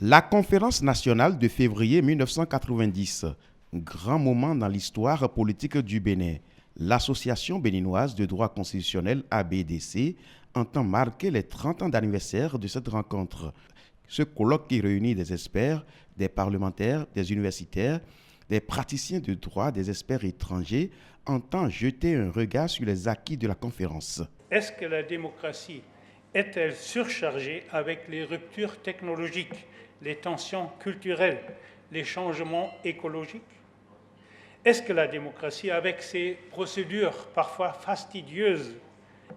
La conférence nationale de février 1990, grand moment dans l'histoire politique du Bénin. L'Association béninoise de droit constitutionnel ABDC entend marquer les 30 ans d'anniversaire de cette rencontre. Ce colloque qui réunit des experts, des parlementaires, des universitaires, des praticiens de droit, des experts étrangers, entend jeter un regard sur les acquis de la conférence. Est-ce que la démocratie est-elle surchargée avec les ruptures technologiques, les tensions culturelles, les changements écologiques? Est-ce que la démocratie, avec ses procédures parfois fastidieuses,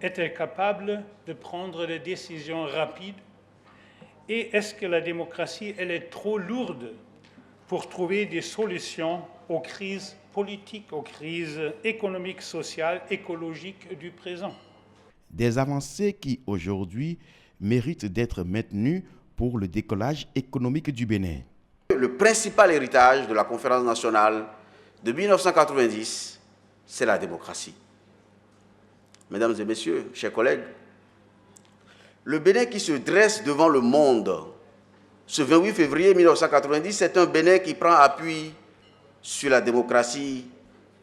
est-elle capable de prendre des décisions rapides? Et est-ce que la démocratie, elle est trop lourde pour trouver des solutions aux crises politiques, aux crises économiques, sociales, écologiques du présent? Des avancées qui, aujourd'hui, méritent d'être maintenues pour le décollage économique du Bénin. Le principal héritage de la conférence nationale de 1990, c'est la démocratie. Mesdames et messieurs, chers collègues, le Bénin qui se dresse devant le monde ce 28 février 1990, c'est un Bénin qui prend appui sur la démocratie,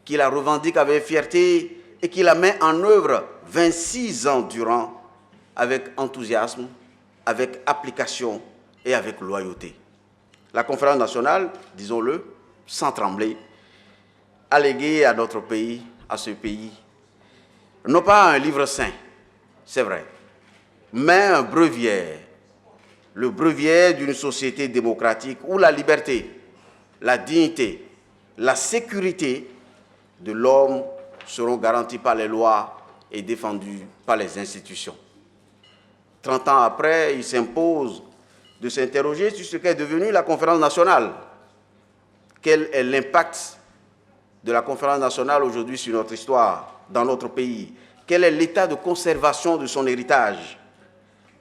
qui la revendique avec fierté et qui la met en œuvre 26 ans durant avec enthousiasme, avec application et avec loyauté. La conférence nationale, disons-le, sans trembler, a légué à notre pays, à ce pays, non pas un livre saint, c'est vrai, mais un breviaire, le breviaire d'une société démocratique où la liberté, la dignité, la sécurité de l'homme seront garanties par les lois et défendues par les institutions. 30 ans après, il s'impose de s'interroger sur ce qu'est devenue la conférence nationale. Quel est l'impact de la conférence nationale aujourd'hui sur notre histoire, dans notre pays? Quel est l'état de conservation de son héritage?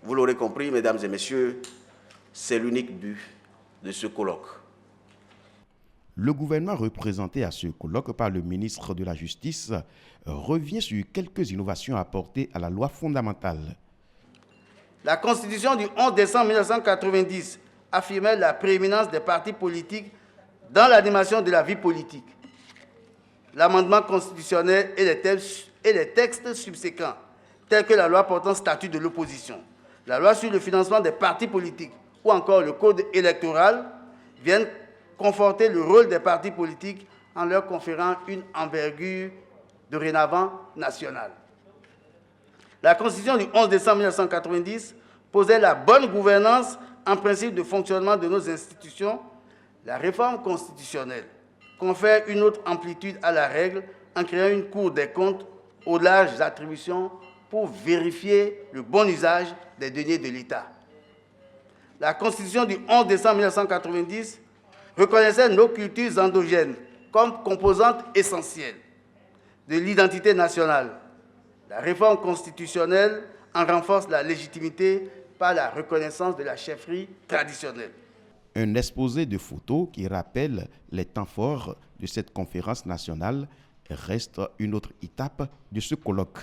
Vous l'aurez compris, mesdames et messieurs, c'est l'unique but de ce colloque. Le gouvernement représenté à ce colloque par le ministre de la Justice revient sur quelques innovations apportées à la loi fondamentale. La Constitution du 11 décembre 1990 affirmait la prééminence des partis politiques dans l'animation de la vie politique. L'amendement constitutionnel et les textes subséquents, tels que la loi portant statut de l'opposition, la loi sur le financement des partis politiques ou encore le code électoral, viennent conforter le rôle des partis politiques en leur conférant une envergure dorénavant nationale. La Constitution du 11 décembre 1990 posait la bonne gouvernance en principe de fonctionnement de nos institutions. La réforme constitutionnelle confère une autre amplitude à la règle en créant une Cour des comptes aux larges attributions pour vérifier le bon usage des deniers de l'État. La Constitution du 11 décembre 1990 reconnaissait nos cultures endogènes comme composantes essentielles de l'identité nationale. La réforme constitutionnelle en renforce la légitimité par la reconnaissance de la chefferie traditionnelle. Un exposé de photos qui rappelle les temps forts de cette conférence nationale reste une autre étape de ce colloque.